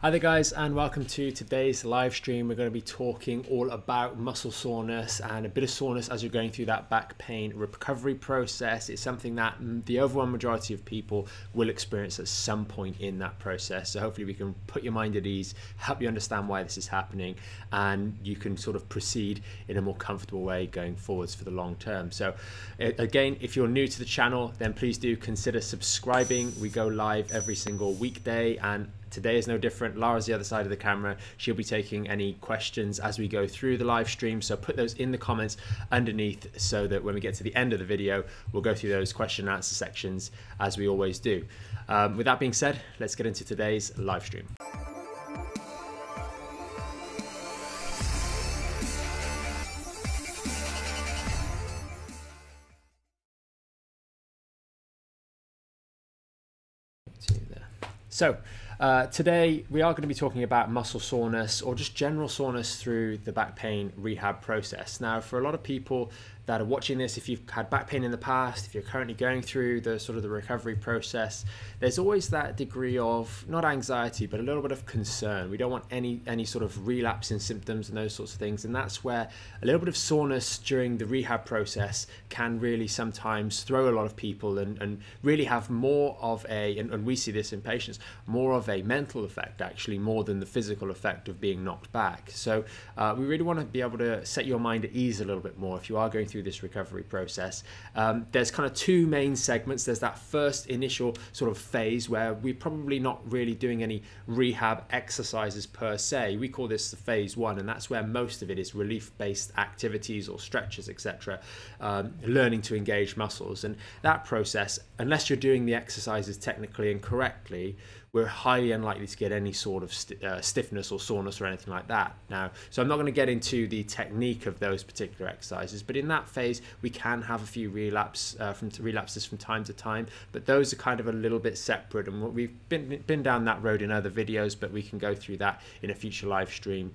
Hi there guys, and welcome to today's live stream. We're going to be talking all about muscle soreness and a bit of soreness as you're going through that back pain recovery process. It's something that the overwhelming majority of people will experience at some point in that process. So hopefully we can put your mind at ease, help you understand why this is happening, and you can sort of proceed in a more comfortable way going forwards for the long term. So again, if you're new to the channel, then please do consider subscribing. We go live every single weekday, and today is no different. Lara's the other side of the camera. She'll be taking any questions as we go through the live stream. So put those in the comments underneath so that when we get to the end of the video, we'll go through those question and answer sections as we always do. With that being said, let's get into today's live stream. So today we are going to be talking about muscle soreness or just general soreness through the back pain rehab process. Now, for a lot of people that are watching this, if you've had back pain in the past, if you're currently going through the sort of the recovery process, there's always that degree of not anxiety, but a little bit of concern. We don't want any sort of relapse in symptoms and those sorts of things. And that's where a little bit of soreness during the rehab process can really sometimes throw a lot of people and really have more of a, and we see this in patients, more of a mental effect actually, more than the physical effect of being knocked back. So we really want to be able to set your mind at ease a little bit more if you are going through this recovery process. There's kind of two main segments. There's that first initial sort of phase where we're probably not really doing any rehab exercises per se. We call this the phase one, and that's where most of it is relief-based activities or stretches, etc. Learning to engage muscles. And that process, unless you're doing the exercises technically and correctly, we're highly unlikely to get any sort of stiffness or soreness or anything like that now. So I'm not going to get into the technique of those particular exercises, but in that phase we can have a few relapses from time to time, but those are kind of a little bit separate, and we've been down that road in other videos, but we can go through that in a future live stream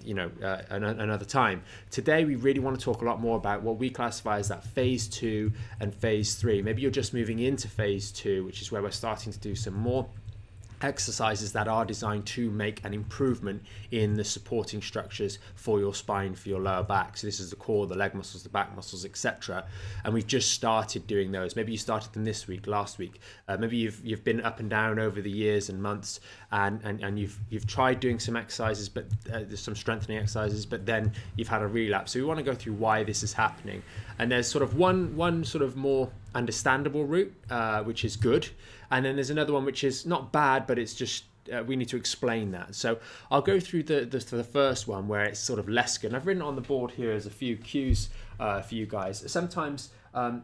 another time. Today we really want to talk a lot more about what we classify as that phase 2 and phase 3. Maybe you're just moving into phase 2, which is where we're starting to do some more exercises that are designed to make an improvement in the supporting structures for your spine, for your lower back. So this is the core, the leg muscles, the back muscles, etc. And we've just started doing those. Maybe you started them this week, last week. Maybe you've been up and down over the years and months, and you've tried doing some exercises, but there's some strengthening exercises, but then you've had a relapse. So we want to go through why this is happening. And there's sort of one sort of more understandable route, which is good, and then there's another one which is not bad, but it's just we need to explain that. So I'll go through the first one where it's sort of less good. And I've written on the board here as a few cues for you guys. Sometimes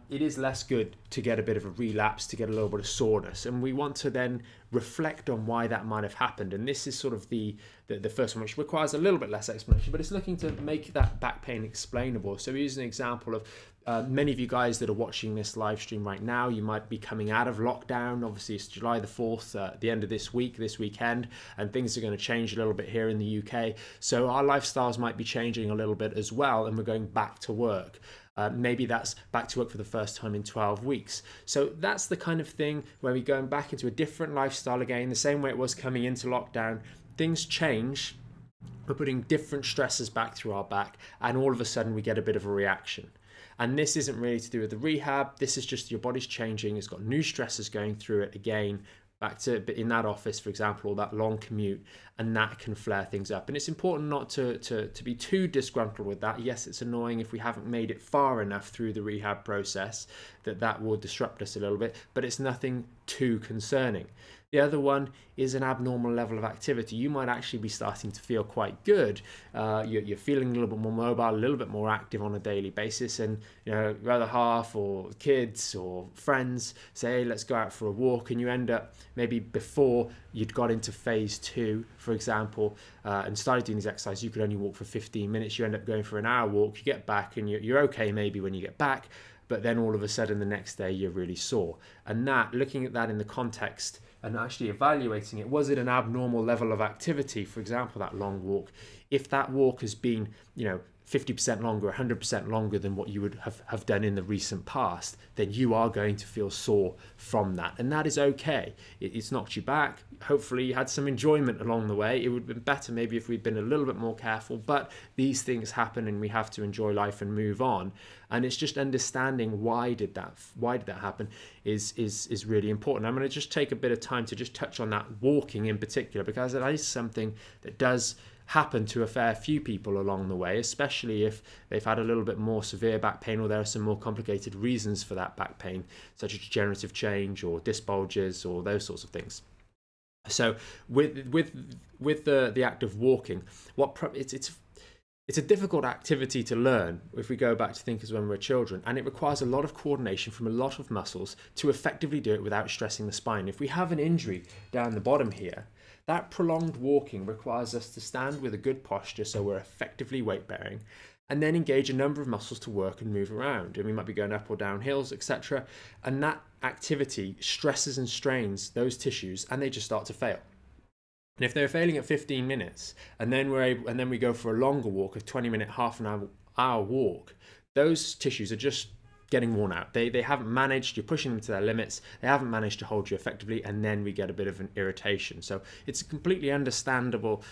it is less good to get a bit of a relapse, to get a little bit of soreness, and we want to then reflect on why that might have happened. And this is sort of the first one, which requires a little bit less explanation, but it's looking to make that back pain explainable. So we use an example of many of you guys that are watching this live stream right now, you might be coming out of lockdown. Obviously it's July the 4th, the end of this weekend, and things are going to change a little bit here in the UK. So our lifestyles might be changing a little bit as well, and we're going back to work. Maybe that's back to work for the first time in 12 weeks. So that's the kind of thing where we're going back into a different lifestyle again, the same way it was coming into lockdown. Things change, we're putting different stresses back through our back, and all of a sudden we get a bit of a reaction. And this isn't really to do with the rehab. This is just your body's changing. It's got new stresses going through it again, back to in that office, for example, or that long commute, and that can flare things up. And it's important not to be too disgruntled with that. Yes, it's annoying if we haven't made it far enough through the rehab process that will disrupt us a little bit, but it's nothing too concerning. The other one is an abnormal level of activity. You might actually be starting to feel quite good. You're feeling a little bit more mobile, a little bit more active on a daily basis, and your other half or kids or friends say, hey, let's go out for a walk, and you end up maybe before you'd got into phase 2, for example, and started doing these exercises, you could only walk for 15 minutes. You end up going for an hour walk, you get back, and you're okay maybe when you get back, but then all of a sudden the next day you're really sore. And that, looking at that in the context and actually evaluating it, was it an abnormal level of activity, for example, that long walk? If that walk has been, 50% longer, 100% longer than what you would have done in the recent past, then you are going to feel sore from that. And that is okay. It's knocked you back. Hopefully you had some enjoyment along the way. It would have been better maybe if we'd been a little bit more careful, but these things happen and we have to enjoy life and move on. And it's just understanding why did that happen is really important. I'm going to just take a bit of time to just touch on that walking in particular, because it is something that does happen to a fair few people along the way, especially if they've had a little bit more severe back pain, or there are some more complicated reasons for that back pain, such as degenerative change or disc bulges or those sorts of things. So with the act of walking, it's a difficult activity to learn if we go back to think as when we're children, and it requires a lot of coordination from a lot of muscles to effectively do it without stressing the spine. If we have an injury down the bottom here, that prolonged walking requires us to stand with a good posture so we're effectively weight bearing, and then engage a number of muscles to work and move around. And we might be going up or down hills, etc. And that activity stresses and strains those tissues, and they just start to fail. And if they're failing at 15 minutes, and then we go for a longer walk, a 20-minute, half an hour walk, those tissues are just getting worn out. They haven't managed, you're pushing them to their limits, they haven't managed to hold you effectively, and then we get a bit of an irritation. So it's a completely understandable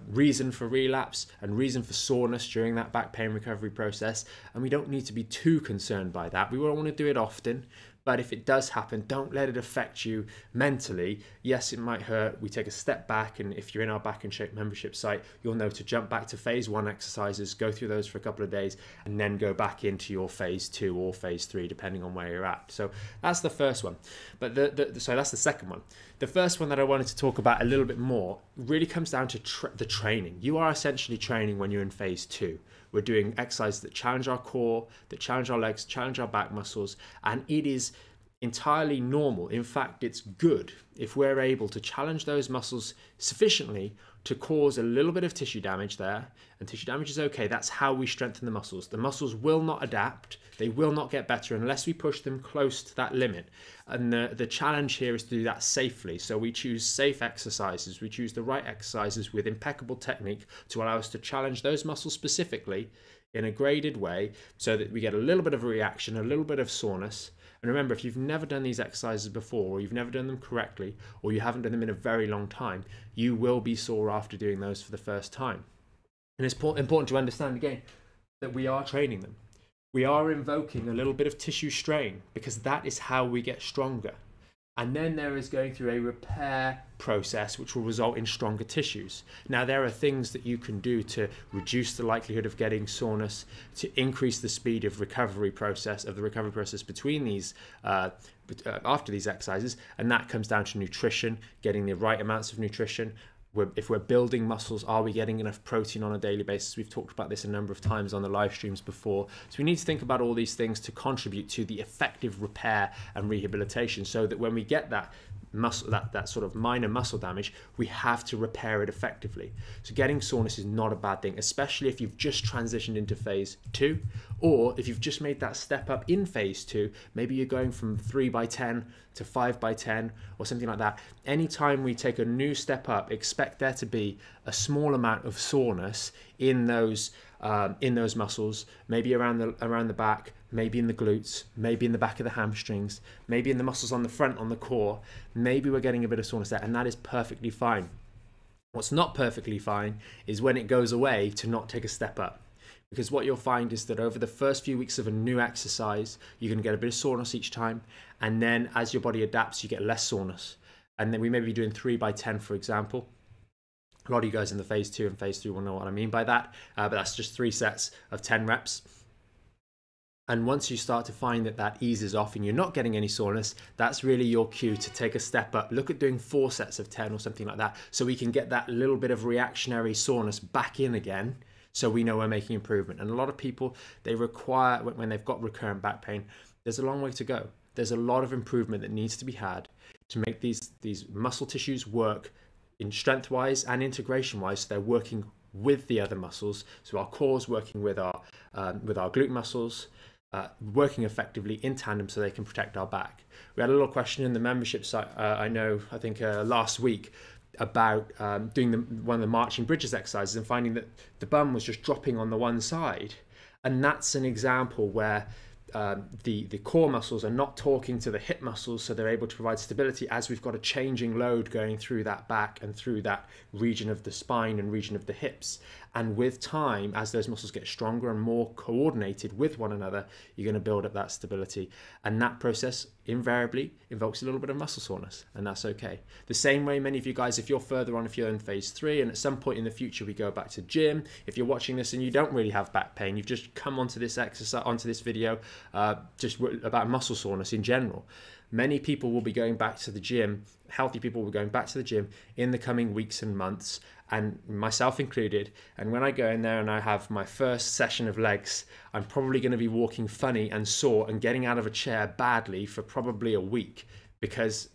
reason for relapse and reason for soreness during that back pain recovery process, and we don't need to be too concerned by that. We won't want to do it often, but if it does happen, don't let it affect you mentally. Yes, it might hurt. We take a step back, and if you're in our Back in Shape membership site, you'll know to jump back to phase 1 exercises, go through those for a couple of days, and then go back into your phase 2 or phase 3, depending on where you're at. So that's the first one. But so that's the second one. The first one that I wanted to talk about a little bit more really comes down to the training. You are essentially training when you're in phase 2. We're doing exercises that challenge our core, that challenge our legs, challenge our back muscles, and it is entirely normal. In fact, it's good if we're able to challenge those muscles sufficiently to cause a little bit of tissue damage there, and tissue damage is okay. That's how we strengthen the muscles. The muscles will not adapt, they will not get better unless we push them close to that limit. And the challenge here is to do that safely. So we choose safe exercises, we choose the right exercises with impeccable technique to allow us to challenge those muscles specifically in a graded way, so that we get a little bit of a reaction, a little bit of soreness. And remember, if you've never done these exercises before, or you've never done them correctly, or you haven't done them in a very long time, you will be sore after doing those for the first time. And it's important to understand again that we are training them. We are invoking a little bit of tissue strain, because that is how we get stronger. And then there is going through a repair process which will result in stronger tissues. Now, there are things that you can do to reduce the likelihood of getting soreness, to increase the speed of the recovery process between these after these exercises, and that comes down to nutrition, getting the right amounts of nutrition. If we're building muscles, are we getting enough protein on a daily basis? We've talked about this a number of times on the live streams before. So we need to think about all these things to contribute to the effective repair and rehabilitation, so that when we get that muscle, that sort of minor muscle damage, we have to repair it effectively. So getting soreness is not a bad thing, especially if you've just transitioned into phase 2, or if you've just made that step up in phase 2. Maybe you're going from 3x10 to 5x10 or something like that. Anytime we take a new step up, expect there to be a small amount of soreness in those muscles, maybe around the back, maybe in the glutes, maybe in the back of the hamstrings, maybe in the muscles on the front, on the core. Maybe we're getting a bit of soreness there, and that is perfectly fine. What's not perfectly fine is when it goes away to not take a step up. Because what you'll find is that over the first few weeks of a new exercise, you're going to get a bit of soreness each time. And then as your body adapts, you get less soreness. And then we may be doing 3x10, for example. A lot of you guys in the phase 2 and phase 3 will know what I mean by that. But that's just 3 sets of 10 reps. And once you start to find that eases off and you're not getting any soreness, that's really your cue to take a step up. Look at doing 4 sets of 10 or something like that, so we can get that little bit of reactionary soreness back in again, so we know we're making improvement. And a lot of people, they require, when they've got recurrent back pain, there's a long way to go. There's a lot of improvement that needs to be had to make these muscle tissues work in strength-wise and integration-wise, so they're working with the other muscles. So our core's working with our glute muscles, working effectively in tandem so they can protect our back. We had a little question in the membership site, I think last week, about doing one of the marching bridges exercises and finding that the bum was just dropping on the one side. And that's an example where the core muscles are not talking to the hip muscles, so they're able to provide stability as we've got a changing load going through that back and through that region of the spine and region of the hips. And with time, as those muscles get stronger and more coordinated with one another, you're going to build up that stability. And that process invariably invokes a little bit of muscle soreness, and that's okay. The same way many of you guys, if you're further on, if you're in phase 3, and at some point in the future we go back to gym, if you're watching this and you don't really have back pain, you've just come onto this exercise, onto this video, just about muscle soreness in general. Many people will be going back to the gym, healthy people will be going back to the gym in the coming weeks and months, and myself included. And when I go in there and I have my first session of legs, I'm probably going to be walking funny and sore and getting out of a chair badly for probably a week, because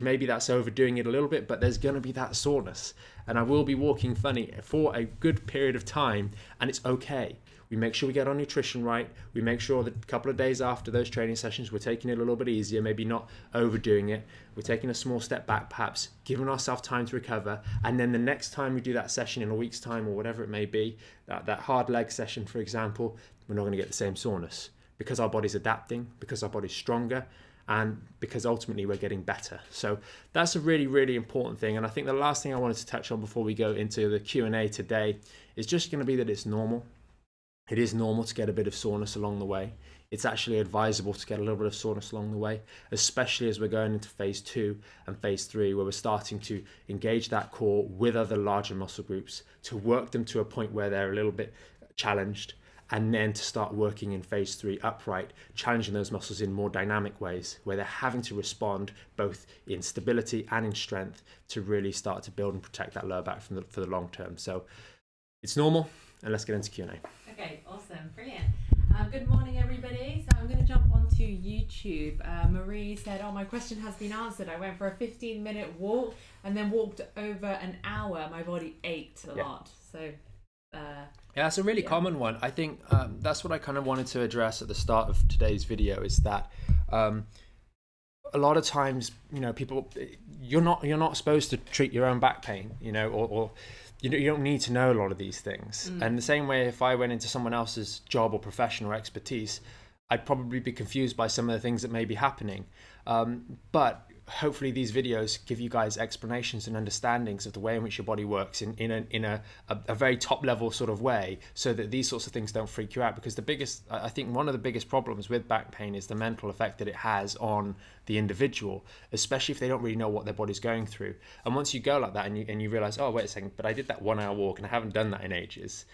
maybe that's overdoing it a little bit, but there's going to be that soreness, and I will be walking funny for a good period of time, and it's okay. We make sure we get our nutrition right. We make sure that a couple of days after those training sessions, we're taking it a little bit easier, maybe not overdoing it. We're taking a small step back, perhaps giving ourselves time to recover. And then the next time we do that session in a week's time or whatever it may be, that hard leg session, for example, we're not going to get the same soreness, because our body's adapting, because our body's stronger, and because ultimately we're getting better. So that's a really, really important thing. And I think the last thing I wanted to touch on before we go into the Q&A today is just going to be that it's normal. It is normal to get a bit of soreness along the way. It's actually advisable to get a little bit of soreness along the way, especially as we're going into phase 2 and phase 3, where we're starting to engage that core with other larger muscle groups, to work them to a point where they're a little bit challenged, and then to start working in phase 3 upright, challenging those muscles in more dynamic ways, where they're having to respond both in stability and in strength to really start to build and protect that lower back for the long term. So it's normal, and let's get into Q&A. Okay, awesome, brilliant. Good morning, everybody. So I'm going to jump onto YouTube. Marie said, "Oh, my question has been answered. I went for a 15-minute walk and then walked over an hour. My body ached a lot." So yeah, that's a really common one. I think that's what I kind of wanted to address at the start of today's video, is that a lot of times, people, you're not supposed to treat your own back pain, or you don't need to know a lot of these things. And the same way, if I went into someone else's job or profession or expertise, I'd probably be confused by some of the things that may be happening. But hopefully these videos give you guys explanations and understandings of the way in which your body works in a very top level sort of way, so that these sorts of things don't freak you out. Because I think one of the biggest problems with back pain is the mental effect that it has on the individual, especially if they don't really know what their body's going through. And once you go like that and you realize, oh, wait a second, but I did that 1 hour walk and I haven't done that in ages,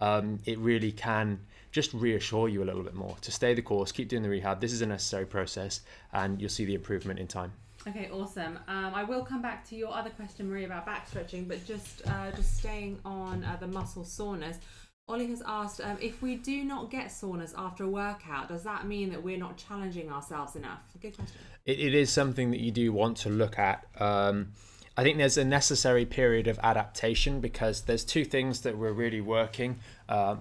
it really can just reassure you a little bit more to stay the course, keep doing the rehab. This is a necessary process, and you'll see the improvement in time. Okay, awesome. I will come back to your other question, Marie, about back stretching, but just staying on the muscle soreness. Ollie has asked, if we do not get soreness after a workout, does that mean that we're not challenging ourselves enough? Good question. It is something that you do want to look at. I think there's a necessary period of adaptation, because there's two things that we're really working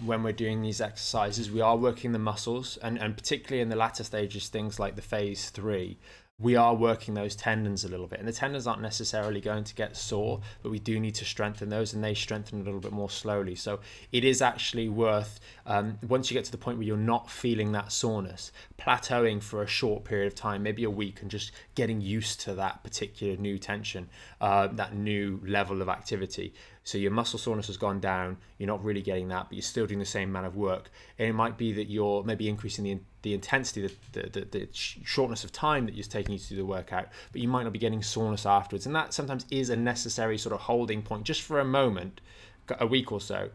when we're doing these exercises. We are working the muscles, and particularly in the latter stages, things like the phase 3. We are working those tendons a little bit, and the tendons aren't necessarily going to get sore, but we do need to strengthen those, and they strengthen a little bit more slowly. So it is actually worth, once you get to the point where you're not feeling that soreness, plateauing for a short period of time, maybe a week, and just getting used to that particular new tension, that new level of activity. So your muscle soreness has gone down, you're not really getting that, but you're still doing the same amount of work. And it might be that you're maybe increasing the intensity, the shortness of time that you're taking you to do the workout, but you might not be getting soreness afterwards. And that sometimes is a necessary sort of holding point, just for a moment, a week or so,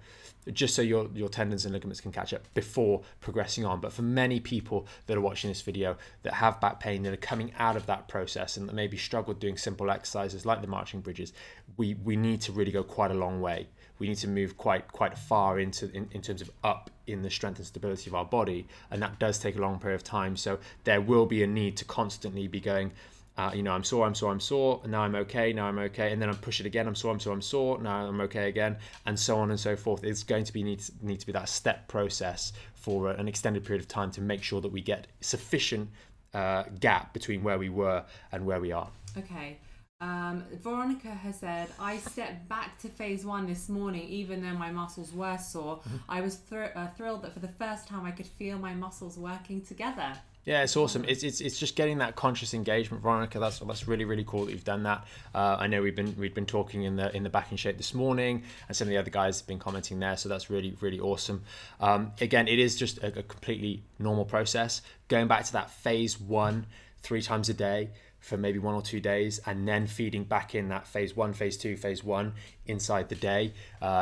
just so your tendons and ligaments can catch up before progressing on. But for many people that are watching this video that have back pain, that are coming out of that process and that maybe struggle doing simple exercises like the marching bridges, we need to really go quite a long way. We need to move quite far in terms of up in the strength and stability of our body, and that does take a long period of time. So there will be a need to constantly be going, I'm sore, and now I'm okay, and then I'm push it again, I'm sore, now I'm okay again, and so on and so forth. It's going to need to be that step process for an extended period of time to make sure that we get sufficient gap between where we were and where we are. Okay. Veronica has said, I stepped back to phase 1 this morning, even though my muscles were sore. I was thrilled that for the first time I could feel my muscles working together. Yeah, it's awesome. It's just getting that conscious engagement, Veronica. That's really, really cool that you've done that. I know we'd been talking in the Back in Shape this morning, and some of the other guys have been commenting there. So that's really, really awesome. Again, it is just a completely normal process. Going back to that phase 1 3 times a day for maybe 1 or 2 days, and then feeding back in that phase 1, phase 2, phase 1 inside the day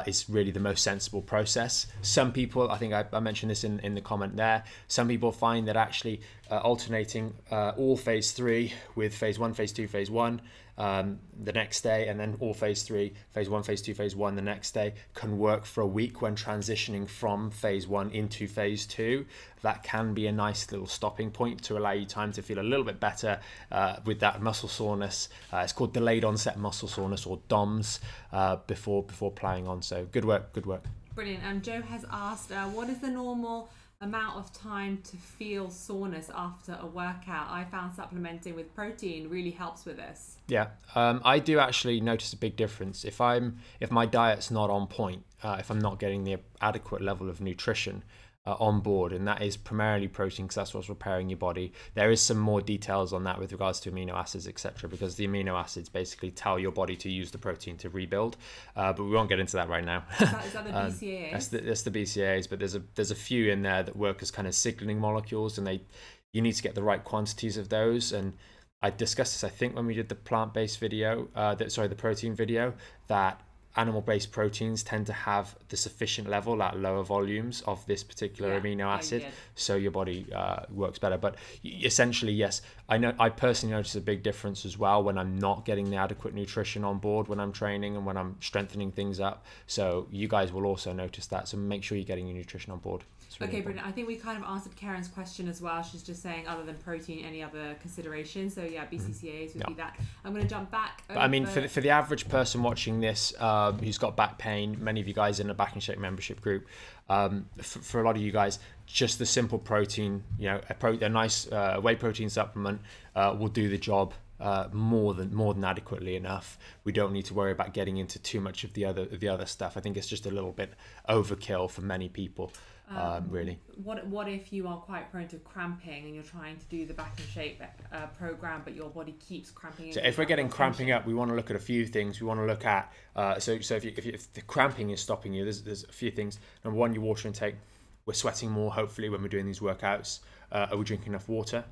is really the most sensible process. Some people, I think I mentioned this in the comment there, some people find that actually alternating all phase 3 with phase 1, phase 2, phase 1 the next day, and then all phase 3, phase 1, phase 2, phase 1 the next day can work for a week when transitioning from phase 1 into phase 2. That can be a nice little stopping point to allow you time to feel a little bit better with that muscle soreness. It's called delayed onset muscle soreness, or DOMS, before playing on. So good work. Brilliant. Joe has asked, what is the normal amount of time to feel soreness after a workout? I found supplementing with protein really helps with this. Yeah, I do actually notice a big difference if my diet's not on point, if I'm not getting the adequate level of nutrition on board, and that is primarily protein, because that's what's repairing your body. There is some more details on that with regards to amino acids, etc., because the amino acids basically tell your body to use the protein to rebuild, but we won't get into that right now. Is that the BCAAs? That's the BCAAs, but there's a few in there that work as kind of signaling molecules, and you need to get the right quantities of those. And I discussed this, I think, when we did the plant-based video, the protein video, that animal-based proteins tend to have the sufficient level at lower volumes of this particular amino acid, so your body works better. But essentially, yes, I personally notice a big difference as well when I'm not getting the adequate nutrition on board when I'm training and when I'm strengthening things up. So you guys will also notice that, so make sure you're getting your nutrition on board. Okay, brilliant. I think we kind of answered Karen's question as well. She's just saying, other than protein, any other considerations? So yeah, BCAAs would be that. I'm going to jump back. But I mean, for the average person watching this who's got back pain, many of you guys in the Back in Shape membership group, for a lot of you guys, just the simple protein, a nice whey protein supplement will do the job more than adequately enough. We don't need to worry about getting into too much of the other stuff. I think it's just a little bit overkill for many people. Really. What if you are quite prone to cramping and you're trying to do the Back in Shape program, but your body keeps cramping? So if we're getting cramping up, we want to look at a few things. We want to look at so if the cramping is stopping you, there's a few things. Number one, your water intake. We're sweating more, hopefully, when we're doing these workouts. Are we drinking enough water?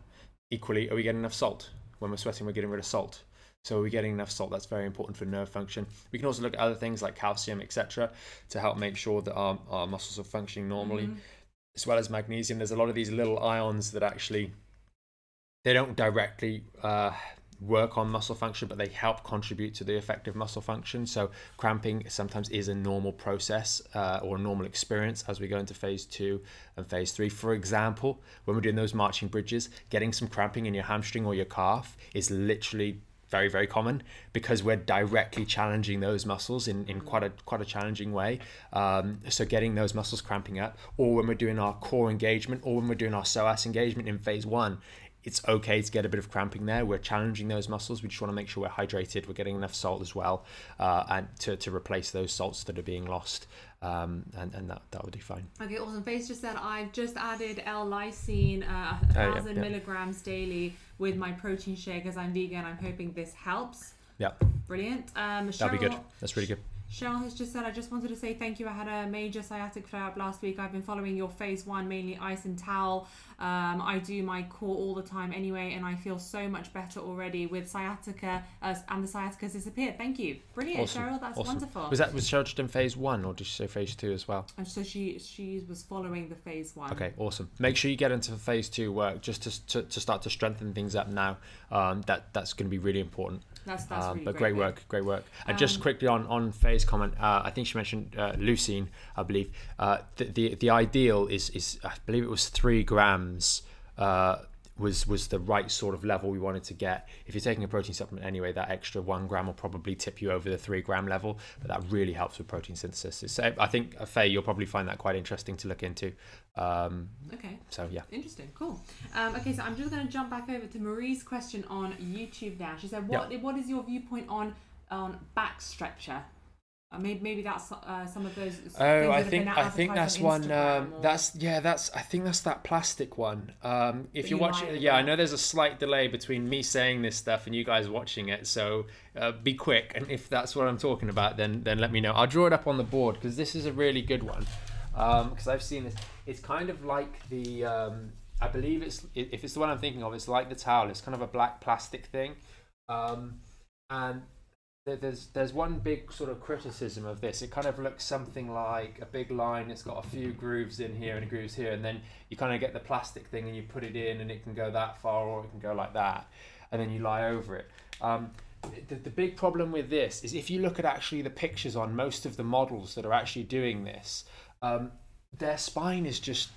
Equally, are we getting enough salt? When we're sweating, we're getting rid of salt. So are we getting enough salt? That's very important for nerve function. We can also look at other things like calcium, etc., to help make sure that our muscles are functioning normally, as well as magnesium. There's a lot of these little ions that actually, they don't directly work on muscle function, but they help contribute to the effective muscle function. So cramping sometimes is a normal process or a normal experience as we go into phase 2 and phase 3. For example, when we're doing those marching bridges, getting some cramping in your hamstring or your calf is literally very, very common, because we're directly challenging those muscles in quite a challenging way. So getting those muscles cramping up, or when we're doing our core engagement, or when we're doing our psoas engagement in phase 1, it's okay to get a bit of cramping there. We're challenging those muscles. We just want to make sure we're hydrated, we're getting enough salt as well, and to replace those salts that are being lost, and that would be fine. Okay, awesome. Faith just said, I've just added L-lysine 1,000 milligrams daily with my protein shake as I'm vegan. I'm hoping this helps. Yeah. Brilliant. That'd be good. That's really good. Cheryl has just said, I just wanted to say thank you. I had a major sciatic flare-up last week. I've been following your phase 1, mainly ice and towel. I do my core all the time anyway, and I feel so much better already with sciatica, and the sciatica's disappeared. Thank you. Brilliant, awesome. Cheryl, that's wonderful. Was Cheryl just in phase 1, or did she say phase 2 as well? And so she was following the phase 1. Okay, awesome. Make sure you get into phase 2 work just to start to strengthen things up now. That's going to be really important. That's really but great work. And just quickly on Faye's comment, I think she mentioned leucine, I believe. The ideal is I believe it was 3 grams was the right sort of level we wanted to get. If you're taking a protein supplement anyway, that extra 1 gram will probably tip you over the 3 gram level, but that really helps with protein synthesis. So I think, Faye, you'll probably find that quite interesting to look into. Okay. So yeah. Interesting. Cool. Okay, so I'm just going to jump back over to Marie's question on YouTube now. She said, what is your viewpoint on back stretcher? Maybe that's some of those. I think that's one. I think that's that plastic one. If you're watching, I know there's a slight delay between me saying this stuff and you guys watching it. So be quick, and if that's what I'm talking about, then let me know. I'll draw it up on the board because this is a really good one. Because I've seen this. It's kind of like the. I believe if it's the one I'm thinking of, it's like the towel. It's kind of a black plastic thing, and there's one big sort of criticism of this. It kind of looks something like a big line. It's got a few grooves in here and grooves here, and then you kind of get the plastic thing and you put it in and it can go that far or it can go like that, and then you lie over it. The big problem with this is if you look at actually the pictures on most of the models that are actually doing this, their spine is just,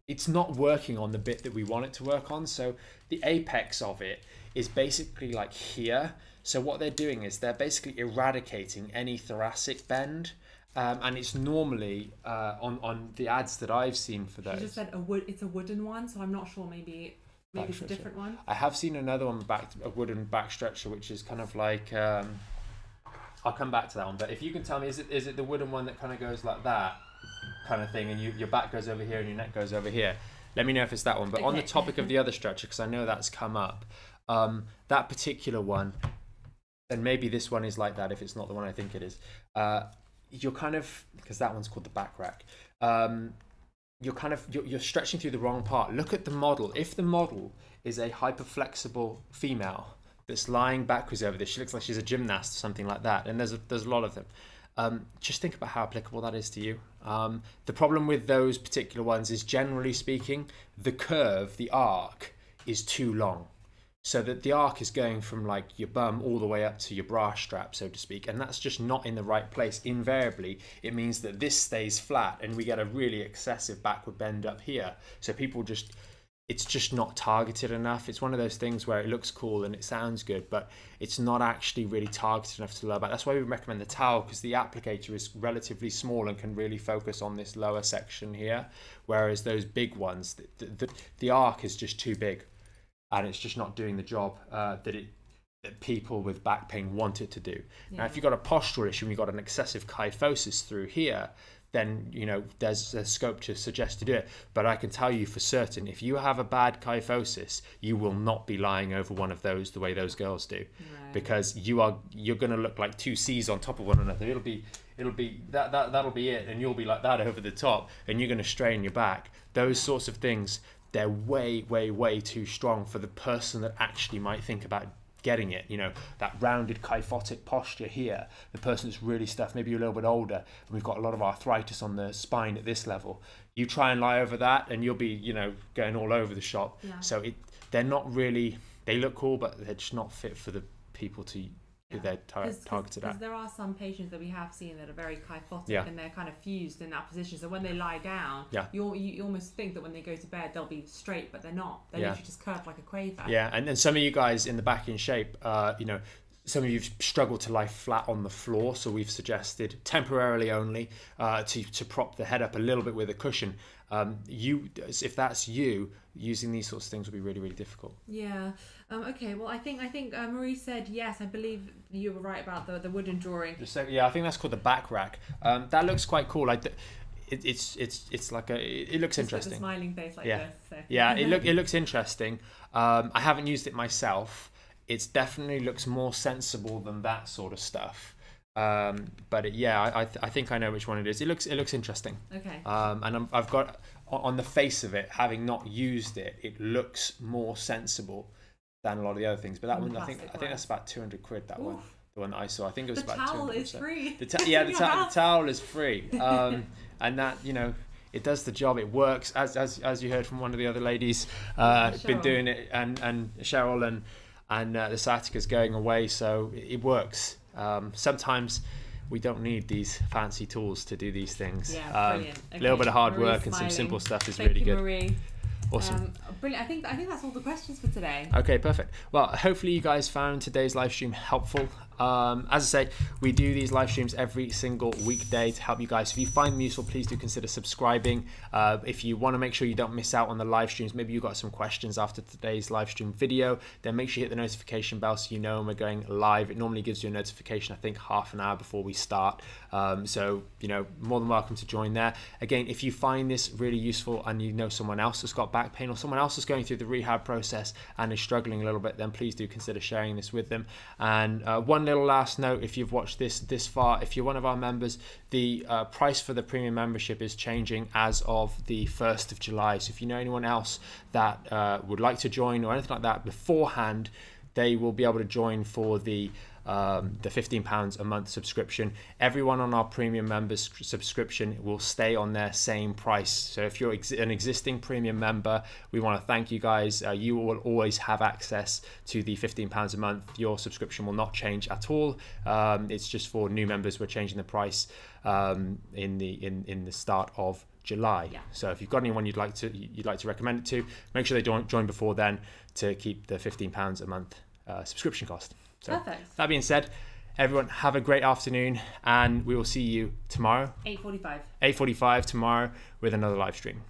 it's not working on the bit that we want it to work on. So the apex of it is basically like here. So what they're doing is they're basically eradicating any thoracic bend, and it's normally on the ads that I've seen for those. You just said it's a wooden one, so I'm not sure. Maybe it's a different one. I have seen another one a wooden back stretcher, which is kind of like I'll come back to that one. But if you can tell me, is it the wooden one that kind of goes like that kind of thing, and your back goes over here and your neck goes over here? Let me know if it's that one. But on the topic of the other stretcher, because I know that's come up, that particular one. And maybe this one is like that if it's not the one I think it is. You're kind of, because that one's called the back rack, you're stretching through the wrong part. Look at the model. If the model is a hyperflexible female that's lying backwards over this, she looks like she's a gymnast or something like that, and there's a lot of them. Just think about how applicable that is to you. The problem with those particular ones is, generally speaking, the curve, the arc, is too long. So that the arc is going from like your bum all the way up to your bra strap, so to speak, and that's just not in the right place. Invariably, it means that this stays flat and we get a really excessive backward bend up here. So people it's just not targeted enough. It's one of those things where it looks cool and it sounds good, but it's not actually really targeted enough to the lower back. That's why we recommend the towel, because the applicator is relatively small and can really focus on this lower section here, whereas those big ones, the arc is just too big. And it's just not doing the job that people with back pain want it to do. Yeah. Now, if you've got a postural issue and you've got an excessive kyphosis through here, then there's a scope to suggest to do it. But I can tell you for certain, if you have a bad kyphosis, you will not be lying over one of those the way those girls do, right. Because you're going to look like two C's on top of one another. It'll be that'll be it, and you'll be like that over the top, and you're going to strain your back. Those sorts of things. They're way, way, way too strong for the person that actually might think about getting it. That rounded kyphotic posture here, the person that's really stuffed, maybe you're a little bit older, and we've got a lot of arthritis on the spine at this level. You try and lie over that, and you'll be, going all over the shop. Yeah. So they're not really, they look cool, but they're just not fit for the people to they're targeted at. There are some patients that we have seen that are very kyphotic, and they're kind of fused in that position. So when they lie down, you almost think that when they go to bed they'll be straight, but they're not. They're literally just curved like a quaver. Yeah, and then some of you guys in the back in shape, some of you've struggled to lie flat on the floor, so we've suggested temporarily only to prop the head up a little bit with a cushion. If that's you, using these sorts of things will be really, really difficult. Yeah. Okay. Well, I think Marie said yes. I believe you were right about the wooden drawing. I think that's called the back rack. That looks quite cool. It's like it looks interesting. Like the smiling face like this. So. Yeah. It looks interesting. I haven't used it myself. It definitely looks more sensible than that sort of stuff. But I think I know which one it is. It looks interesting. Okay. And I've got on the face of it, having not used it, it looks more sensible than a lot of the other things. But that one, I think that's about 200 quid. That one, the one that I saw, I think it was about 200. The towel is free. The towel is free. And that it does the job. It works, as you heard from one of the other ladies, been doing it, and Cheryl and the sciatica's going away, so it works. Sometimes we don't need these fancy tools to do these things. Yeah, brilliant. A little bit of hard work and some simple stuff is really good. Marie. Awesome. Brilliant. I think that's all the questions for today. Okay, perfect. Well, hopefully you guys found today's live stream helpful. As I say, we do these live streams every single weekday to help you guys. If you find them useful, please do consider subscribing. If you want to make sure you don't miss out on the live streams, maybe you've got some questions after today's live stream video, then make sure you hit the notification bell so you know when we're going live. It normally gives you a notification, I think, half an hour before we start. So, more than welcome to join there. Again, if you find this really useful and you know someone else has got back pain or someone else is going through the rehab process and is struggling a little bit, then please do consider sharing this with them. And one little last note, if you've watched this far, if you're one of our members, the price for the premium membership is changing as of the 1st of July. So if you know anyone else that would like to join or anything like that beforehand, they will be able to join for the £15 a month subscription. Everyone on our premium members subscription will stay on their same price. So if you're an existing premium member, we want to thank you guys. You will always have access to the £15 a month. Your subscription will not change at all. It's just for new members. We're changing the price in the start of July. Yeah. So if you've got anyone you'd like to recommend it to, make sure they join before then to keep the £15 a month subscription cost. So, perfect. That being said, everyone have a great afternoon, and we will see you tomorrow. 8:45. 8:45 tomorrow with another live stream.